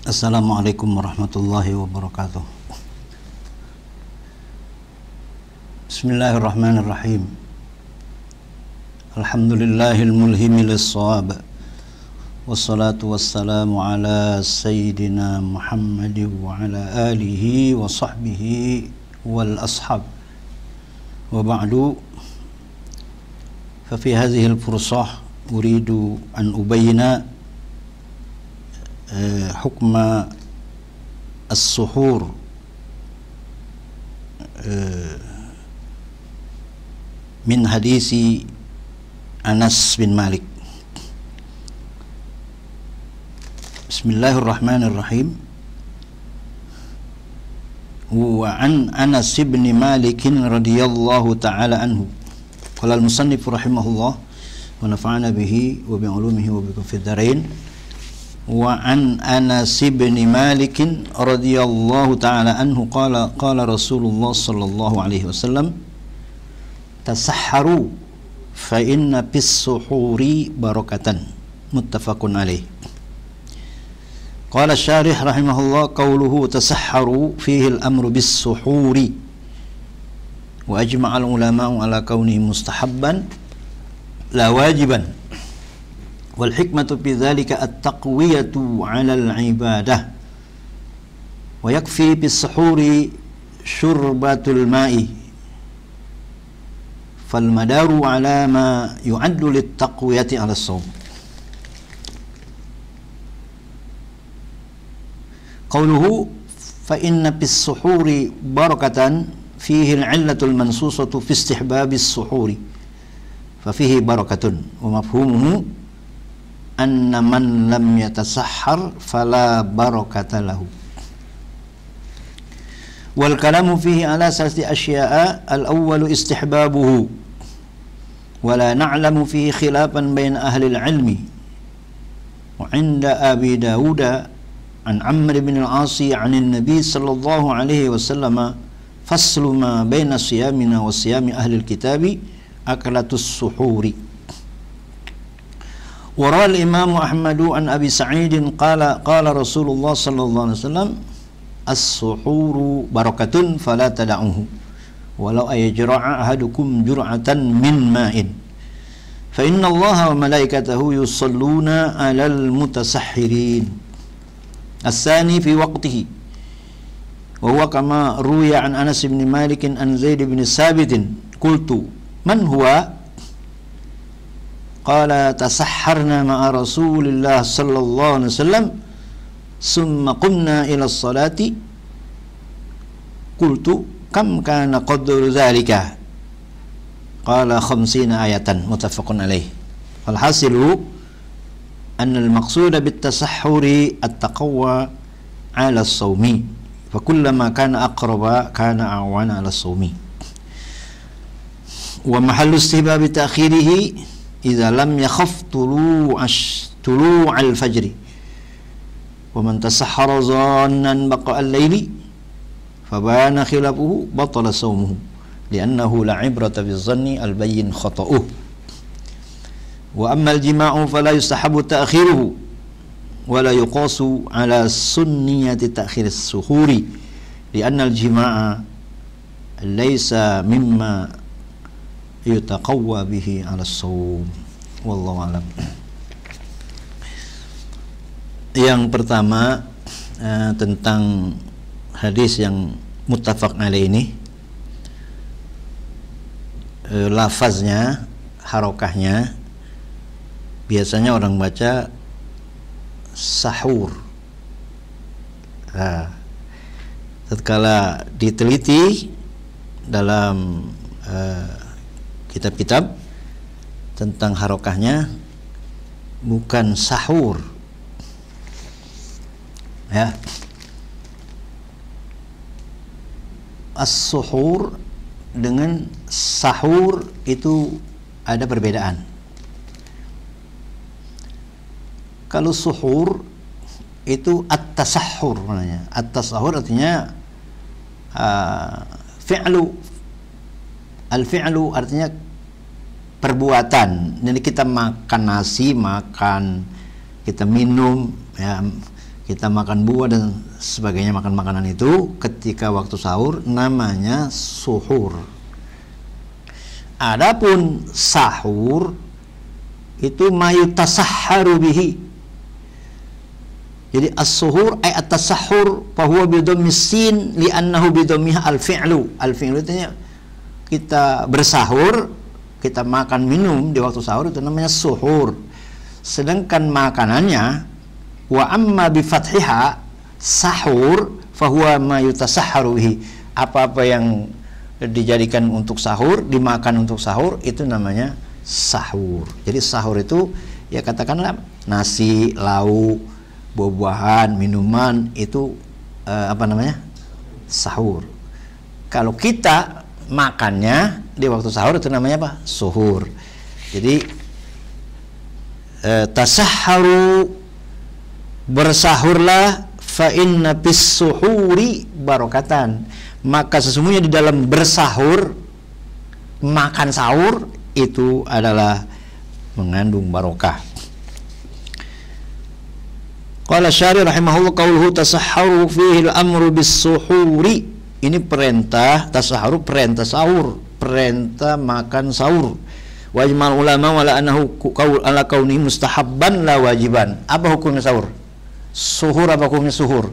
Assalamualaikum warahmatullahi wabarakatuh. Bismillahirrahmanirrahim. Alhamdulillahil mulhimi lis-shawab. Wassalatu wassalamu ala sayyidina Muhammadin wa ala alihi wa sahbihi wal ashab. Wa ba'du. Fa fi hadhihi al-fursah uridu an ubayyina حكم السحور من حديث أنس بن مالك. بسم الله الرحمن الرحيم. وعن أنس بن مالك رضي الله تعالى عنه قال المصنف رحمه الله ونفعنا به وبعلومه وبكم في الدارين. وعن أنس بن مالك رضي الله تعالى عنه قال رسول الله صلى الله عليه وسلم تسحروا فإن في السحور بركة متفق عليه. قال الشارح رحمه الله قوله تسحروا فيه الأمر بالسحور وأجمع العلماء على كونه مستحبا لا واجبا والحكمة في ذلك التقوية على العبادة ويكفي بالسحور شربة الماء فالمدار على ما يعد للتقوية على الصوم. قوله فإن في السحور بركة فيه العلة المنصوصة في استحباب السحور ففيه بركة ومفهومه أن من لم يتسحر فلا بركة له. والكلام فيه على ثلاثة أشياء. الأول استحبابه ولا نعلم فيه خلافا بين أهل العلم. وعند أبي داود عن عمرو بن العاص عن النبي صلى الله عليه وسلم فصل ما بين صيامنا وصيام أهل الكتاب أكلة السحور. وروى الإمام أحمد عن أبي سعيد قال رسول الله صلى الله عليه وسلم السحور بركة فلا تدعوه ولو أيجرع أحدكم جرعة من ماء فإن الله وملائكته يصلون على المتسحرين. الثاني في وقته وهو كما روي عن أنس بن مالك عن زيد بن ثابت قلت من هو؟ قال تسحرنا مع رسول الله صلى الله عليه وسلم ثم قمنا إلى الصلاة قلت كم كان قدر ذلك؟ قال 50 آية متفق عليه. فالحاصل أن المقصود بالتسحر التقوى على الصوم فكلما كان أقرب كان أعوان على الصوم. ومحل استحباب تأخيره إذا لم يخف طلوع الفجر ومن تسحر ظانا بقاء الليل فبان خلافه بطل صومه لأنه لا عبرة بالظن البين خطأه. وأما الجماع فلا يستحب تأخيره ولا يقاس على سنية تأخير السحور لأن الجماع ليس مما yutaqawwa bihi 'ala shaum. Wallahu a'lam. Yang pertama tentang hadis yang muttafaq alaih ini, lafaznya, harokahnya biasanya orang baca sahur. Tatkala diteliti dalam kitab-kitab tentang harokahnya bukan sahur ya. As-suhur dengan sahur itu ada perbedaan. Kalau suhur itu at-tasahhur namanya. At-tasahhur artinya al-fi'lu artinya perbuatan. Jadi kita makan nasi, kita minum, ya, kita makan buah dan sebagainya, makan makanan itu ketika waktu sahur namanya suhur. Adapun sahur itu mayutasahharu bihi. Jadi as-suhur ay at-tasahhur fa huwa bi dhammi sin li'annahu bi dhammiha al-fi'lu. Al-fi'lu itu kita bersahur, kita makan minum di waktu sahur itu namanya suhur. Sedangkan makanannya wa amma bi fathiha sahur fahuwa ma yutasahharu bihi. Apa-apa yang dijadikan untuk sahur, dimakan untuk sahur, itu namanya sahur. Jadi sahur itu ya katakanlah nasi, lauk, buah-buahan, minuman, itu apa namanya? Sahur. Kalau kita makannya di waktu sahur itu namanya apa? Suhur. Jadi tasahharu, bersahurlah, fa inna bis suhuri barokatan, maka sesungguhnya di dalam bersahur, makan sahur itu adalah mengandung barokah. Qala syari rahimahullah qauluhu tasahharu fihi al-amru bis suhuri. Ini perintah tasahharu, perintah sahur, perintah makan sahur. Wajmal ulama wala annahu qaul ala kauni mustahabban la wajiban. Apa hukumnya sahur? Suhur apa hukumnya suhur?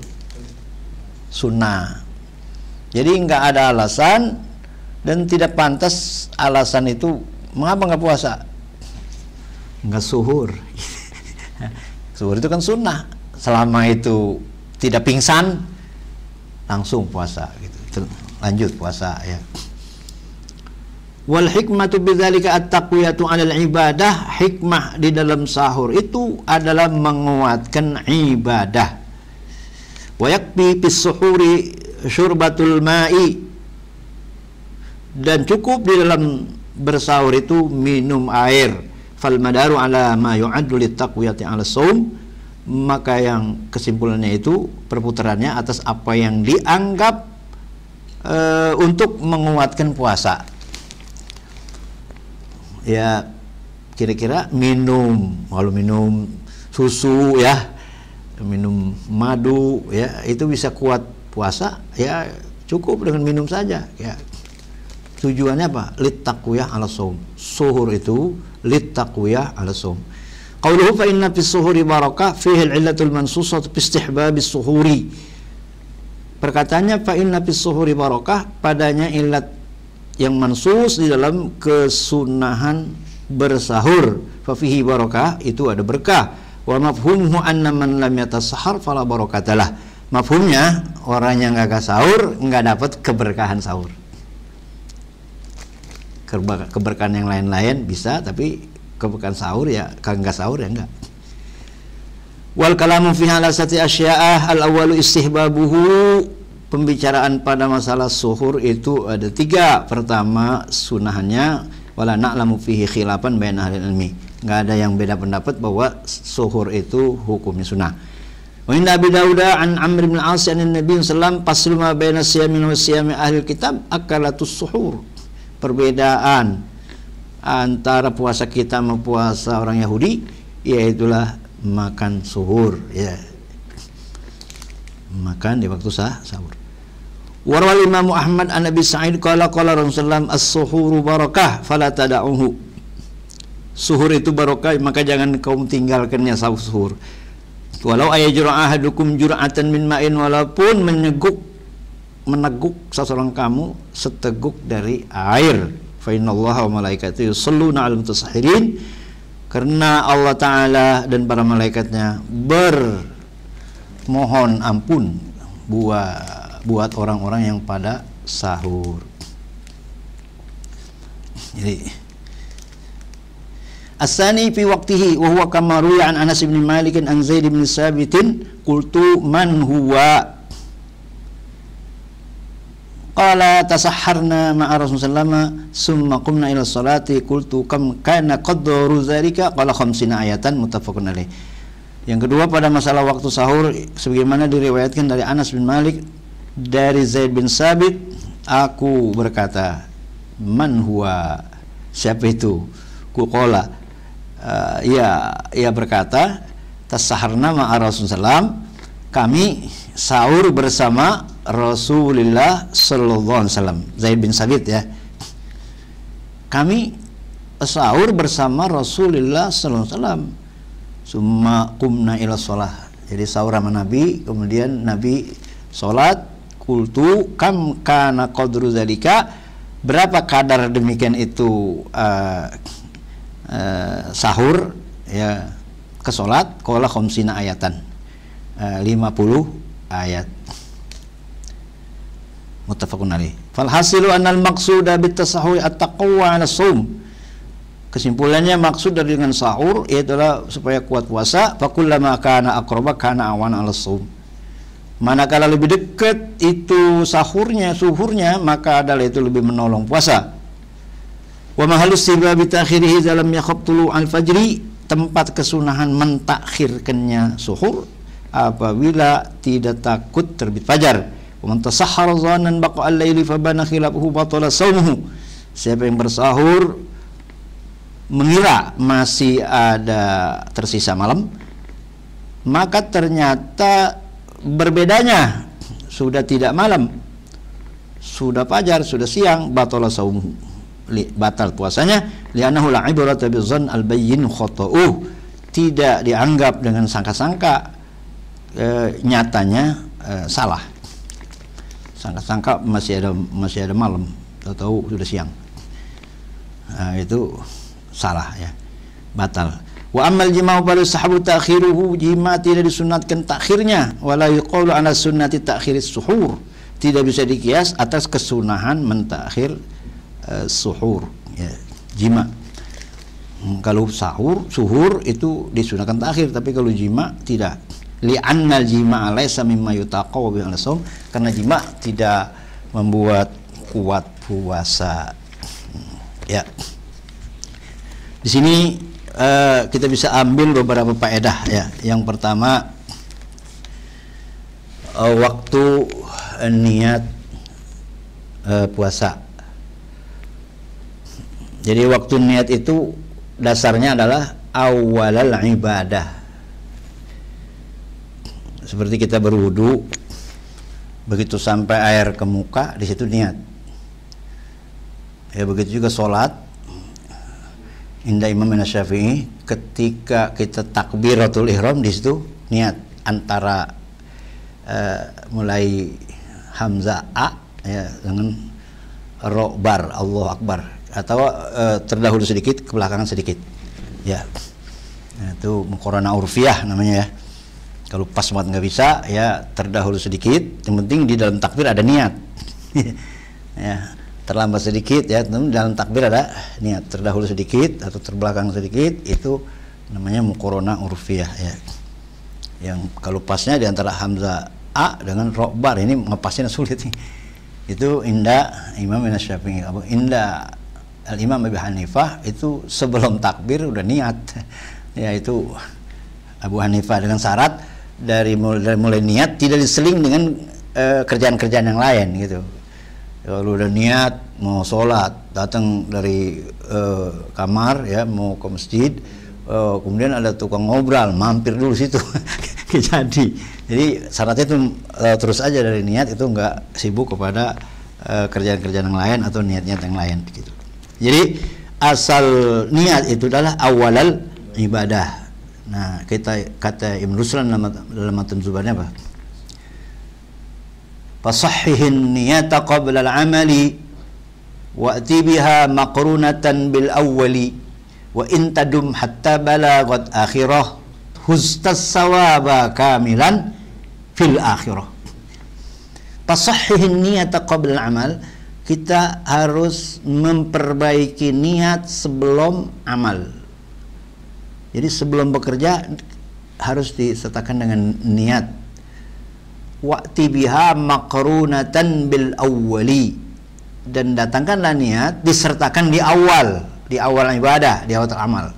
Sunnah. Jadi nggak ada alasan dan tidak pantas alasan itu mengapa nggak puasa? Nggak suhur. Suhur itu kan sunnah. Selama itu tidak pingsan, langsung puasa gitu. Lanjut puasa ya. Wal hikmatu bidzalika at-taqwiyatu 'alal ibadah. Hikmah di dalam sahur itu adalah menguatkan ibadah. Wa yakfi bis suhuri syurbatul ma'i. Dan cukup di dalam bersahur itu minum air. Fal madaru 'ala ma yu'addu lit-taqwiyati 'ala shaum. Maka yang kesimpulannya itu perputarannya atas apa yang dianggap untuk menguatkan puasa. Ya kira-kira minum, kalau minum susu ya, minum madu ya, itu bisa kuat puasa ya, cukup dengan minum saja ya. Tujuannya apa? Littaqwiyah 'ala shaum. Suhur itu littaqwiyah 'ala shaum. Qauluhu fa inna fis suhuri barakah fihi al-illatul mansusatu bi istihbabis suhuri. Perkataannya fa inna fis suhuri barakah, padanya illat yang mansus di dalam kesunahan bersahur. Fa fihi barakah, itu ada berkah. Wa mafhumuhu anna man lam yatasahhar fala barakatalah. Mafhumnya orang yang enggak sahur enggak dapat keberkahan sahur. Keberkahan yang lain-lain bisa, tapi keberkahan sahur ya, kalau enggak sahur ya enggak. Wal kalamu fi halasati asya'ah al-awwalu istihbabuhu. Pembicaraan pada masalah suhur itu ada 3. Pertama sunahannya, wala na'lamu fihi khilafan baina ahli ilmi. Enggak ada yang beda pendapat bahwa suhur itu hukumnya sunnah. Wa inna Abi Dawud an Amr bin Al-As an Nabi sallallahu paslu ma baina siyamin wa siyami ahli kitab akalatus suhur. Perbedaan antara puasa kita sama puasa orang Yahudi yaitulah makan suhur ya. Makan di waktu sahur. Warwal Imam Ahmad an Abi Sa'id qala Rasulullah as-suhuru barakah fala tada'uhu. Suhur itu barakah, maka jangan kaum tinggalkannya sahur. Walau ayajra ahadukum jur'atan min ma'in, walaupun meneguk seseorang kamu seteguk dari air. Fa innallaha wa malaikatahu yusholluna 'alal mutasahhirin. Karena Allah Ta'ala dan para malaikatnya bermohon ampun buat orang-orang yang pada sahur. Jadi As-sani fi waqtihi wa huwa kama ruya an Anas bin Malik an Zaid bin Sabit qultu man huwa qala tasahharna ma'a Rasulullah summa qumna ila salati qultu kam kana qadru zalika qala 50 ayatan muttafaqun alaih. Yang kedua pada masalah waktu sahur sebagaimana diriwayatkan dari Anas bin Malik dari Zaid bin Sabit, aku berkata, man huwa, siapa itu? Kuqala, ia berkata, tasaharna ma'a Rasulullah, kami sahur bersama Rasulullah sallallahu alaihi wasallam. Zaid bin Sabit ya. Kami sahur bersama Rasulullah sallallahu alaihi wasallam. Summa qumna ila shalah. Jadi sahur sama Nabi, kemudian Nabi salat. Qultu kam kana qadru zalika, berapa kadar demikian itu sahur ya ke salat? Qala khamsina ayatan, 50 ayat. Muttafaqun alaih. Fal hasilu annal maqsuda bit tasahhui at-taqwa 'ala shaum. Kesimpulannya maksud dari dengan sahur ialah supaya kuat puasa. Fa kullama kana aqraba kana awana 'ala shaum. Manakala lebih dekat itu suhurnya, maka adalah itu lebih menolong puasa. Wa mahalus sibabi ta'khirihi dalam yakhab tulu al-fajri, tempat kesunahan mentakhirkannya suhur apabila tidak takut terbit fajar. Wa man tasahhara dhannan baqa al-laili fa bana khilafuhu batala shaumuhu. Siapa yang bersahur mengira masih ada tersisa malam, maka ternyata berbedanya sudah tidak malam, sudah fajar, sudah siang, batala shaumuhu, batal puasanya. Li'annahu la ibrata bidzann al-bayyin khata'uh, tidak dianggap dengan sangka-sangka, nyatanya salah. Sangka-sangka masih ada malam, tahu sudah siang. Nah, itu salah ya, batal. Wa ammal jima'u pada sahabu ta'khiruhu, jima tidak disunatkan takhirnya, wala yuqalu ala sunnati ta'khiris suhur, tidak bisa dikias atas kesunahan mentakhir suhur ya, jima. Kalau suhur itu disunahkan takhir, tapi kalau jima tidak. Li'annal jima'a laysa mimma yutaqaw bi al-shaum, karena jima tidak membuat kuat puasa. Ya. Di sini kita bisa ambil beberapa faedah ya. Yang pertama, waktu niat puasa. Jadi waktu niat itu dasarnya adalah awalal ibadah. Seperti kita berwudu, begitu sampai air ke muka, di situ niat. Ya, begitu juga sholat. Indah Imam Syafi'i, ketika kita takbiratul ihram, di situ niat antara mulai hamzah a ya dengan ro bar Allahu Akbar, atau terdahulu sedikit ke belakangan sedikit ya. Nah, itu muqaranah urfiyah namanya ya. Kalau pas banget nggak bisa ya terdahulu sedikit, yang penting di dalam takbir ada niat. Ya, terlambat sedikit ya, dalam takbir ada niat, terdahulu sedikit atau terbelakang sedikit, itu namanya muqaranah urfiyah ya. Yang kalau pasnya di antara hamzah a dengan ro bar, ini ngepasnya sulit nih. Itu indah Imam Syafi'i. Indah Al-Imam Abu Hanifah itu sebelum takbir udah niat. Ya, itu Abu Hanifah dengan syarat dari mulai niat tidak diseling dengan kerjaan-kerjaan yang lain gitu. Kalau udah niat mau sholat, datang dari kamar ya mau ke masjid, kemudian ada tukang ngobrol, mampir dulu situ. Jadi syaratnya itu terus aja dari niat, itu nggak sibuk kepada kerjaan-kerjaan yang lain atau niat-niat yang lain gitu. Jadi asal niat itu adalah awalal ibadah. Nah, kata Ibn Ruslan dalam Matan Zubarnya apa? Fasahhihin niyata qabla al-amali wa'ti biha maqrunatan bil awwali wa in tadum hatta balagat akhirah hustas sawaba kamilan fil akhirah. Fasahhihin niyata qabla al-amal, kita harus memperbaiki niat sebelum amal. Jadi sebelum bekerja harus disertakan dengan niat. Wa'ti biha maqrunatan bil awwali, dan datangkanlah niat disertakan di awal ibadah, di awal amal.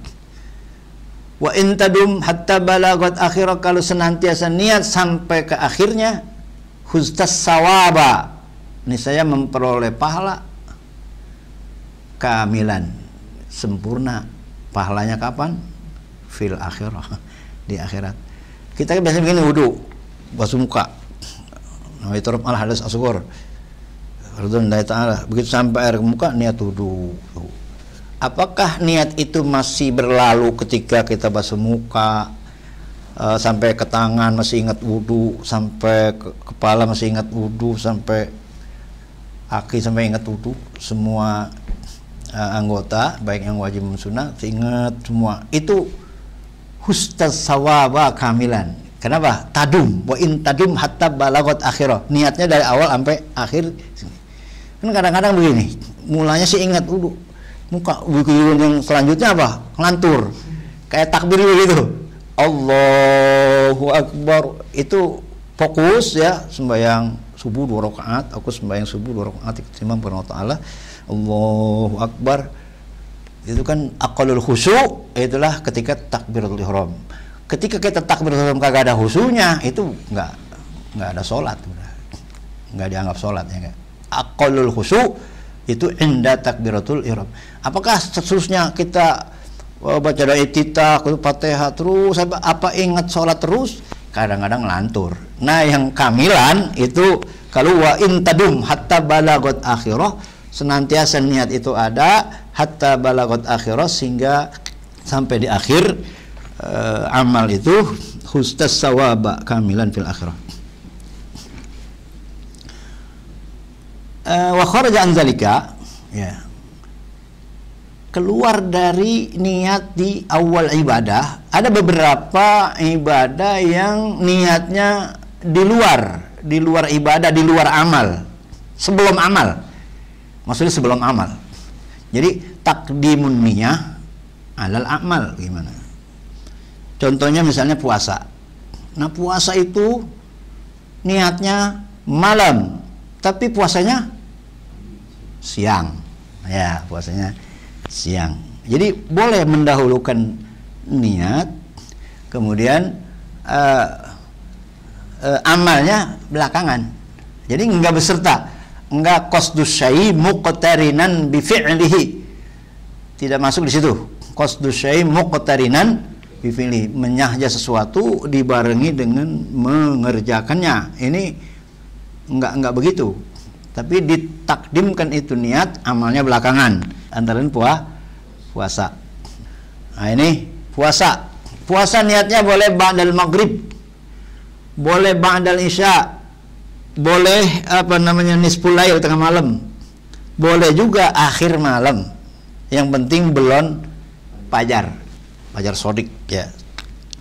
Wa in tadum hatta balagat akhirah, kalau senantiasa niat sampai ke akhirnya, hustas sawaba, ini saya memperoleh pahala kamilan, sempurna. Pahalanya kapan? Fil akhirah, di akhirat. Kita biasanya begini wudu, basuh muka. Nawaitu raf'al hadas asghar. Ridwan ta'ala. Begitu sampai air ke muka, niat wudu. Apakah niat itu masih berlalu ketika kita basuh muka, sampai ke tangan masih ingat wudu, sampai ke kepala masih ingat wudu, sampai kaki sampai ingat wudu, semua anggota baik yang wajib maupun sunnah ingat semua. Itu hustas sawaba kamilan. Kenapa? Tadum, wa in tadum hatta balagot akhirah. Niatnya dari awal sampai akhir. Kan kadang-kadang begini, mulanya sih ingat wudu, muka yang selanjutnya apa? Ngelantur, kayak takbir begitu. Allahu Akbar, itu fokus ya, sembahyang subuh 2 rakaat, aku sembahyang subuh 2 rakaat ikut imam Allah, Allahu Akbar. Itu kan aqallul khusyuk, itulah ketika takbiratul ihram. Ketika kita takbiratul ihram kagak ada khusyuknya, itu enggak ada salat, enggak dianggap salat ya. Aqallul khusyuk itu inda takbiratul ihram. Apakah seterusnya kita baca doa iftitah, Fatihah terus, apa ingat sholat terus? Kadang-kadang lantur. Nah, yang kamilan itu kalau wa in tadum hatta balagot akhirah, senantiasa niat itu ada hatta balagot akhirah, sehingga sampai di akhir amal itu hustas sawaba kamilan fil akhirah. Wa kharaja an zalika, ya, keluar dari niat di awal ibadah. Ada beberapa ibadah yang niatnya di luar ibadah, di luar amal, sebelum amal. Maksudnya sebelum amal. Jadi takdimun niyah alal amal gimana? Contohnya misalnya puasa. Nah, puasa itu niatnya malam, tapi puasanya siang. Ya, puasanya siang. Jadi boleh mendahulukan niat, kemudian amalnya belakangan. Jadi enggak beserta, enggak qasdus syai' muqtarinan bi fi'lihi. Tidak masuk di situ. Qasdus syai' muqtarinan bi fi'lihi, menyahja sesuatu dibarengi dengan mengerjakannya. Ini enggak begitu. Tapi ditakdimkan itu niat, amalnya belakangan. Antara puasa. Nah, ini puasa. Puasa niatnya boleh ba'dal maghrib, boleh ba'dal isya, boleh nisful lail, tengah malam, boleh juga akhir malam. Yang penting belum fajar sodik ya,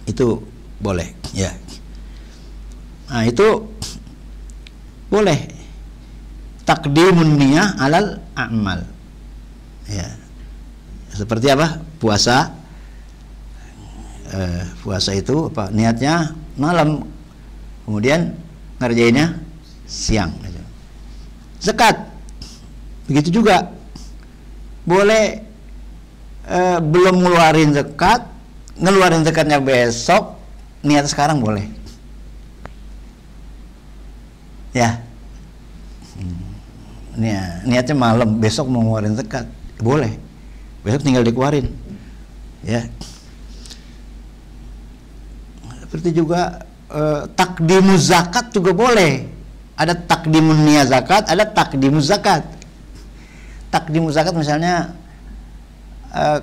itu boleh ya. Nah, itu boleh takdimun niyah alal a'mal ya. Seperti apa? Puasa itu apa? Niatnya malam, kemudian ngerjainnya siang. Zakat begitu juga boleh, belum ngeluarin zakat, ngeluarin zakatnya besok, niat sekarang boleh ya. Niatnya malam, besok mau ngeluarin zakat, boleh, besok tinggal dikeluarin ya. Seperti juga takdimuz zakat juga boleh. Ada takdimun niyah zakat, ada takdimuz zakat. Takdimuz zakat misalnya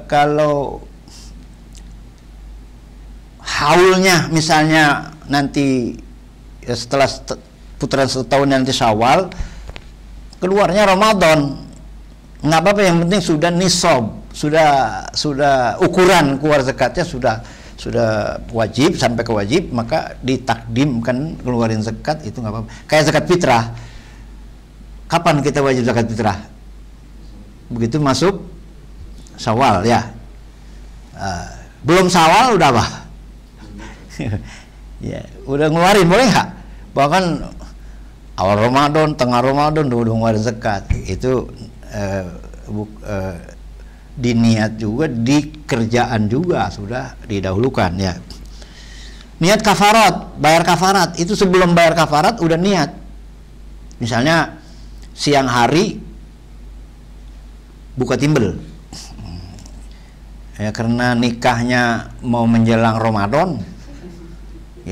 kalau haulnya misalnya nanti setelah putaran setahun nanti Syawal, keluarnya Ramadan, nggak apa-apa, yang penting sudah nisab, sudah ukuran keluar zakatnya sudah wajib, sampai ke wajib, maka ditakdimkan keluarin zakat, itu nggak apa-apa. Kayak zakat fitrah, kapan kita wajib zakat fitrah? Begitu masuk Syawal ya. Belum Syawal udah apa? Ya, udah ngeluarin, boleh nggak? Bahkan awal Ramadan, tengah Ramadan udah ngeluarin zakat, itu diniat juga, di kerjaan juga sudah didahulukan ya. Niat kafarat, bayar kafarat, itu sebelum bayar kafarat udah niat. Misalnya siang hari buka timbel ya, karena nikahnya mau menjelang Ramadan,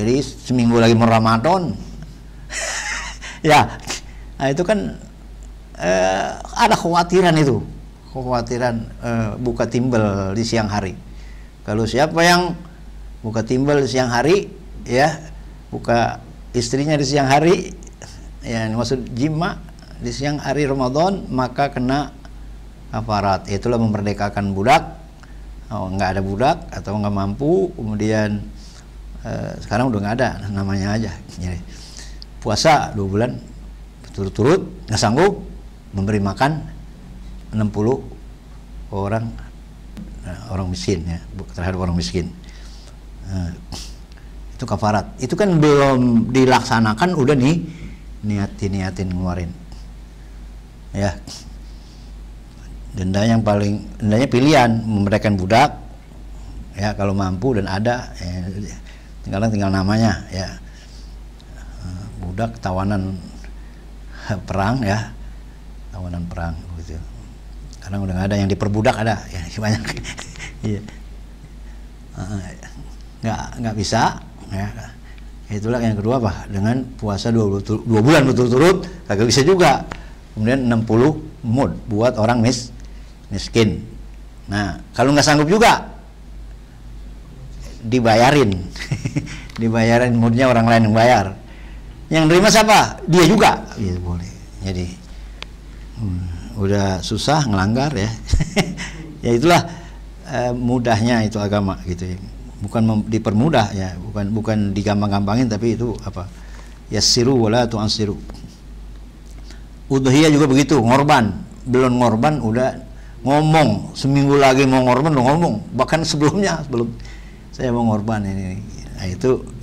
Jadi seminggu lagi mau Ramadan. Ya, nah itu kan ada khawatiran itu. Khawatiran buka timbel di siang hari. Kalau siapa yang buka timbel di siang hari, ya, buka istrinya di siang hari, ya maksud jima di siang hari Ramadan, maka kena kafarat. Itulah memerdekakan budak. Nggak ada budak atau nggak mampu, kemudian sekarang udah nggak ada, namanya aja. Jadi, puasa 2 bulan berturut-turut, nggak sanggup, memberi makan 60 orang miskin, ya, terhadap orang miskin. Itu kafarat. Itu kan belum dilaksanakan, udah nih niatin ngeluarin, ya. Dendanya pilihan, memerdekakan budak, ya, kalau mampu dan ada, ya, tinggal namanya, ya, budak tawanan perang, ya, tawanan perang gitu. Karena udah nggak ada yang diperbudak, ada, ya, banyak. Iya. Nggak bisa, ya. Itulah yang kedua, apa, dengan puasa 2 bulan berturut-turut kagak bisa juga. Kemudian 60 mud buat orang miskin. Nah, kalau nggak sanggup juga dibayarin. Dibayarin mudnya orang lain yang bayar. Yang nerima siapa? Dia juga. Ya, boleh. Jadi udah susah ngelanggar, ya. Ya itulah mudahnya itu agama gitu ya. Bukan dipermudah, ya, bukan digampang-gampangin, tapi itu apa? Yassiru wala tu'assiru. Udhiyah juga begitu, ngorban. Belum ngorban udah ngomong, seminggu lagi mau ngorban udah ngomong, bahkan sebelum saya mau ngorban ini. Nah,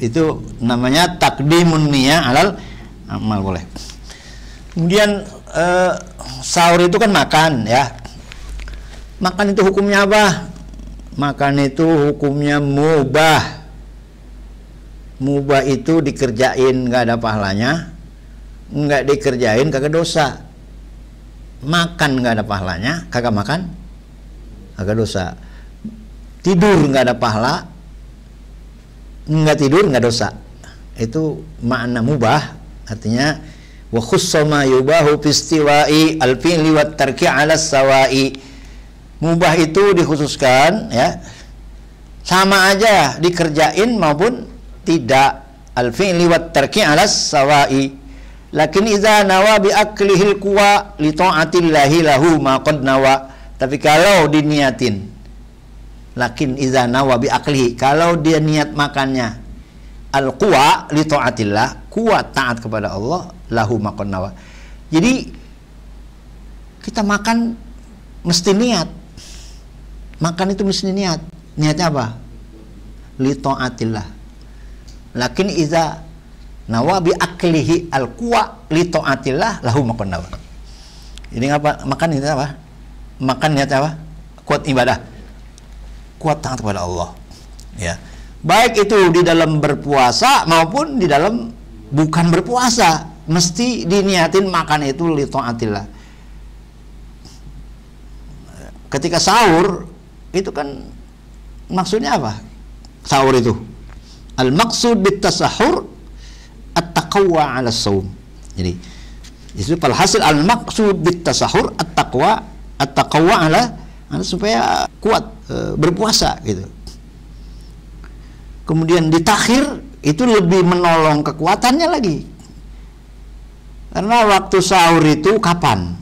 itu namanya takdimun niyah alal amal, boleh. Kemudian sahur itu kan makan, ya. Makan itu hukumnya apa? Makan itu hukumnya mubah. Mubah itu dikerjain nggak ada pahalanya, nggak dikerjain kagak dosa. Makan nggak ada pahalanya, kagak makan kagak dosa. Tidur nggak ada pahala, nggak tidur nggak dosa. Itu makna mubah, artinya wa khussama yubahu fistiwa'i al-fi'li wat tarki 'ala sawa'i. Mubah itu dikhususkan, ya, sama aja dikerjain maupun tidak. Al-fi'li wat tarki 'ala sawa'i. Lakin idza nawa bi aklihil quwa li ta'atillahi lahu ma qad nawa. Tapi kalau diniatin, lakin idza nawa bi aklihi, kalau dia niat makannya al quwa li ta'atillah, kuat taat kepada Allah, lahu ma qad nawa. Jadi kita makan mesti niat. Makan itu mesti niat. Niatnya apa? Li ta'atillah. Lakin idza nawa bi aklihi al quwa li ta'atillah lahu ma qad nawa. Jadi apa? Makan itu apa? Makan niat apa? Kuat ibadah, kuat taat kepada Allah, ya. Baik itu di dalam berpuasa maupun di dalam bukan berpuasa, mesti diniatin makan itu li ta'atillah. Ketika sahur itu kan maksudnya apa? Sahur itu al maqsud bit tasahhur at-taqwa 'ala shaum. Jadi itu hasil al maqsud bit tasahhur at-taqwa 'ala supaya kuat berpuasa gitu. Kemudian ditakhir itu lebih menolong kekuatannya lagi. Karena waktu sahur itu kapan?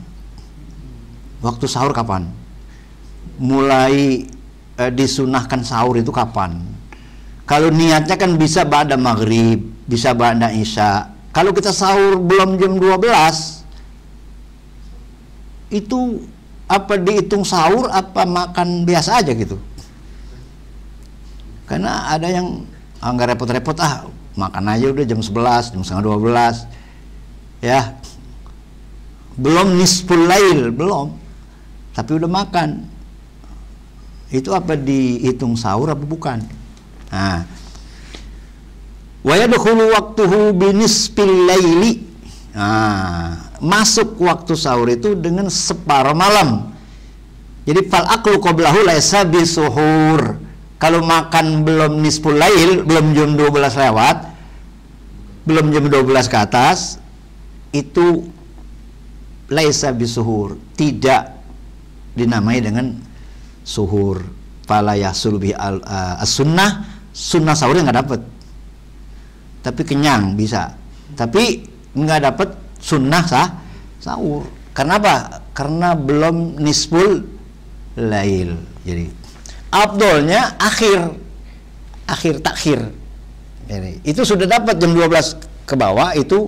Waktu sahur kapan? Mulai disunahkan sahur itu kapan? Kalau niatnya kan bisa ba'da maghrib, bisa ba'da isya. Kalau kita sahur belum jam 12, itu apa dihitung sahur apa makan biasa aja gitu? Karena ada yang nggak repot-repot, makan aja udah jam 11, jam setengah 12, ya. Belum nisful lail, belum, tapi udah makan. Itu apa dihitung sahur apa bukan? Nah, wa yadkhulu waqtuhu binisfil laili. Nah, masuk waktu sahur itu dengan separuh malam. Jadi fal aklu qablahu laisa bisuhur. kalau makan belum nisful lail, belum jam 12 lewat, belum jam 12 ke atas, itu laisa bisuhur, tidak dinamai dengan suhur. Fala yahsul bi as-sunnah, sunnah sahurnya nggak dapat. Tapi kenyang bisa. Tapi nggak dapat sunnah sahur. Karena apa? Karena belum nisful lail. Jadi afdolnya akhir takhir. Jadi, itu sudah dapat jam 12 ke bawah, itu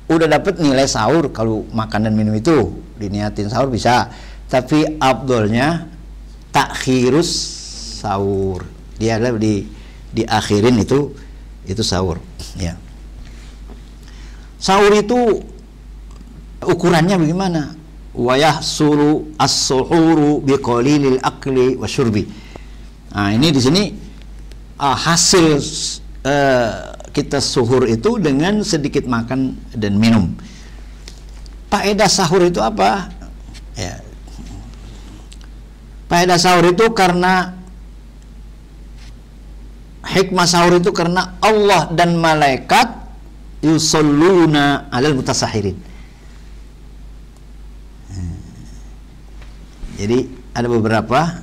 udah dapat nilai sahur. Kalau makan dan minum itu diniatin sahur bisa. Tapi afdolnya takhirus sahur. Dia adalah diakhirin itu sahur, ya. Sahur itu ukurannya bagaimana? Wa yahsulu as-suhuru biqalilil akli wasyurbi. Nah, ini di sini hasil kita suhur itu dengan sedikit makan dan minum. Faedah sahur itu apa? Ya. Faedah sahur itu karena hikmah sahur itu karena Allah dan malaikat yusalluna 'alal mutasahirin. Jadi ada beberapa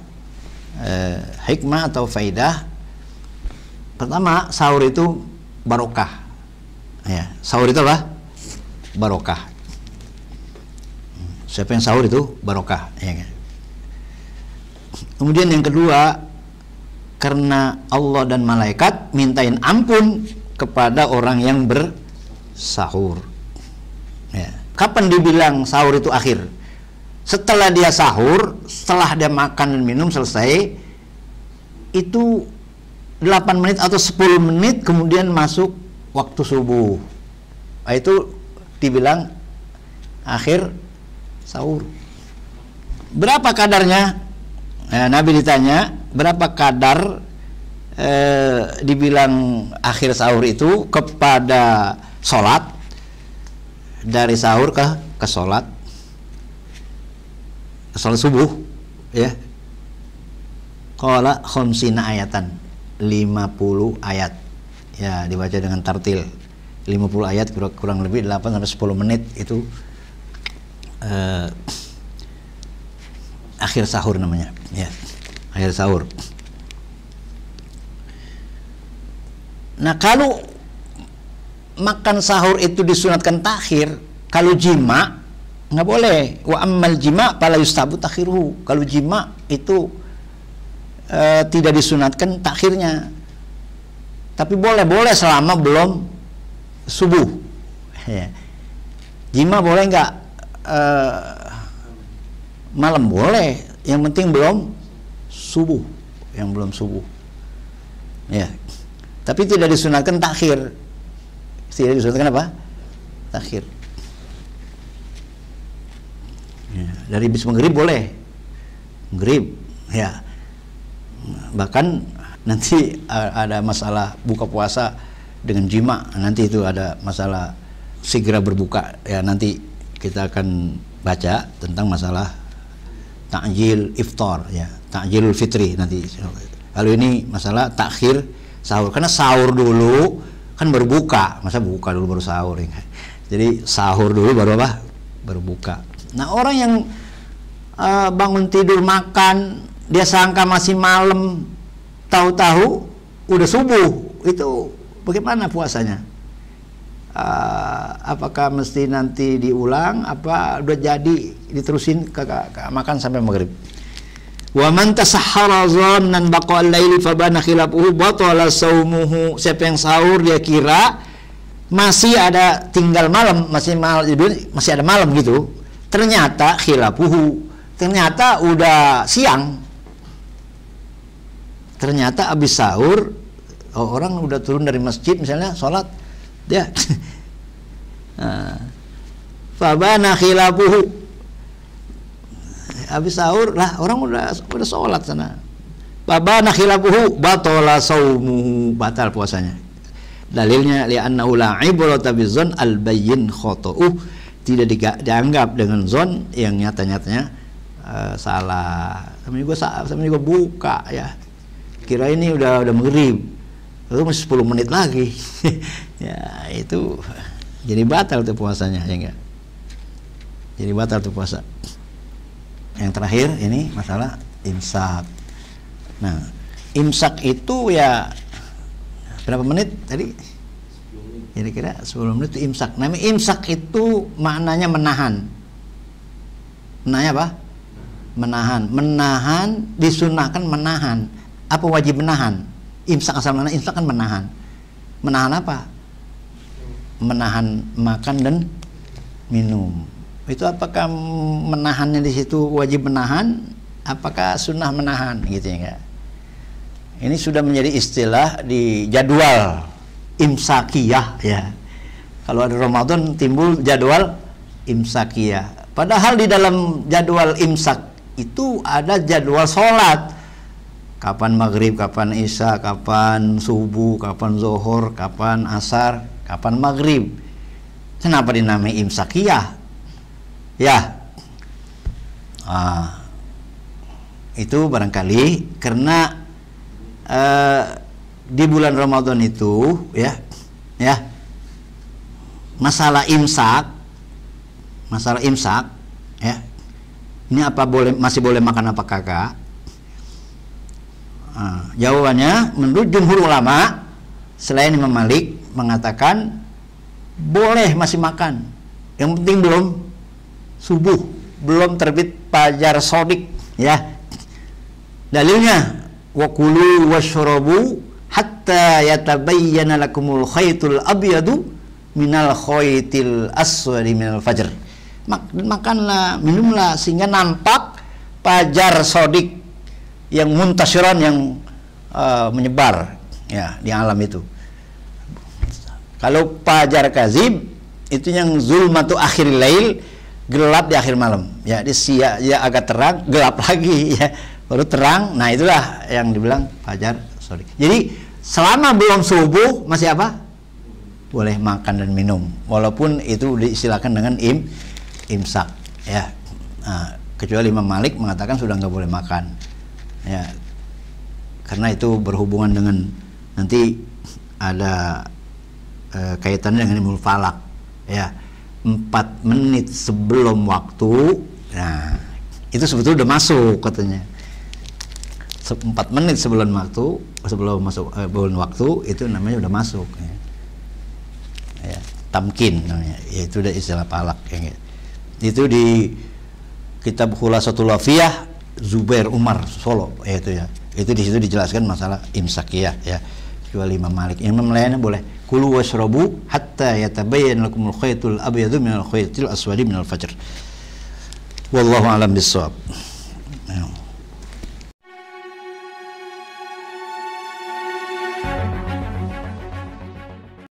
hikmah atau faedah. Pertama, sahur itu barokah. Ya, sahur itu apa? Barokah. Siapa yang sahur itu barokah, ya kan? Kemudian yang kedua, karena Allah dan malaikat mintain ampun kepada orang yang bersahur. Ya. Kapan dibilang sahur itu akhir? Setelah dia sahur, setelah dia makan dan minum selesai, itu 8 menit atau 10 menit kemudian masuk waktu subuh. Nah, itu dibilang akhir sahur. Berapa kadarnya? Nah, Nabi ditanya, berapa kadar dibilang akhir sahur itu kepada sholat, dari sahur ke sholat subuh, ya. Qala khamsina ayatan, 50 ayat, ya, dibaca dengan tartil. 50 ayat kurang lebih 8 sampai 10 menit itu akhir sahur namanya, ya, akhir sahur. Nah, kalau makan sahur itu disunatkan takhir, kalau jima nggak boleh. Wa ammal jima fala yustahabu takhiruhu. Kalau jima itu tidak disunatkan takhirnya, tapi boleh selama belum subuh, ya. Jima boleh nggak? Malam boleh, yang penting belum subuh, ya. Tapi tidak disunatkan takhir. Tidak disunatkan apa? Takhir. Ya, dari bis maghrib boleh, maghrib, ya. Bahkan nanti ada masalah buka puasa dengan jima, nanti itu ada masalah segera berbuka, ya. Nanti kita akan baca tentang masalah ta'jil iftar, ya, ta'jilul fitri nanti. Kalau ini masalah takhir sahur, karena sahur dulu kan berbuka, masa buka dulu baru sahur, ya. Jadi sahur dulu baru apa? Berbuka. Nah, orang yang bangun tidur makan, dia sangka masih malam, tahu-tahu udah subuh, itu bagaimana puasanya? Apakah mesti nanti diulang, apa udah jadi diterusin ke makan sampai maghrib? Wa man tasahhara dhannan baqa al-laili fabana khilafuhu batala saumuhu. Siapa yang sahur dia kira masih ada tinggal malam, masih ada malam gitu. Ternyata khilafuhu, ternyata udah siang. Ternyata habis sahur, orang udah turun dari masjid misalnya sholat, dia fabana khilafuhu, habis sahur lah orang udah sholat sana. Fabana khilafuhu batala saumuhu, batal puasanya. Dalilnya li'annahu la ibrata bizon al-bayyin khoto'uh, tidak dianggap dengan zon yang nyata-nyatanya salah. Sama juga buka, ya. dikira ini udah maghrib, lalu masih 10 menit lagi. Ya itu jadi batal tuh puasanya, ya enggak? Jadi batal tuh puasa. Yang terakhir ini masalah imsak. Nah, imsak itu ya berapa menit tadi? Kira-kira 10 menit itu imsak. Namanya imsak itu maknanya menahan. Menanya apa? Menahan. Menahan, disunahkan menahan. Apa wajib menahan? Imsak asal mana? Imsak kan menahan. Menahan apa? Menahan makan dan minum. Itu apakah menahannya di situ wajib menahan? Apakah sunnah menahan? Gitu ya. Ini sudah menjadi istilah di jadwal imsakiyah ya. Kalau ada Ramadan timbul jadwal imsakiyah. Padahal di dalam jadwal imsak itu ada jadwal sholat. Kapan maghrib, kapan isya, kapan subuh, kapan zuhur, kapan asar, kapan maghrib. Kenapa dinamai imsakiyah? Ya, itu barangkali karena di bulan Ramadan itu ya masalah imsak ya, ini apa masih boleh makan apa kagak? Jawabannya menurut jumhur ulama selain Imam Malik mengatakan boleh masih makan, yang penting belum subuh, belum terbit fajar shadiq ya. Dalilnya wa kulu washrabu hatta yatabayyana lakumul khaytul abyadu minal khaytil aswadi minal fajr. Makanlah, minumlah sehingga nampak fajar shadiq yang muntasyiran, yang menyebar ya di alam itu. Kalau fajar kazib itu yang zulmatu akhiril lail, gelap di akhir malam ya, dia agak terang, gelap lagi ya, baru terang. Nah itulah yang dibilang fajar shadiq. Jadi selama belum subuh masih apa? Boleh makan dan minum, walaupun itu diistilahkan dengan imsak ya. Nah, kecuali Imam Malik mengatakan sudah nggak boleh makan ya, karena itu berhubungan dengan nanti ada kaitannya dengan ilmu falak ya. 4 menit sebelum waktu, nah itu sebetulnya udah masuk katanya. 4 menit sebelum masuk bulan waktu itu namanya udah masuk ya. Tamkin namanya, yaitu udah istilah falak ya. Itu di kitab Khulasatul Wafiyah Zubair Umar Solo ya, itu ya. Itu di situ dijelaskan masalah imsakiyah ya. Kecuali Imam Malik. Imam lainnya boleh kulu washrabu hatta yatabayyana lakumul khaytul abyadu minal khaytil aswadi minal fajr. Wallahu a'lam bissawab.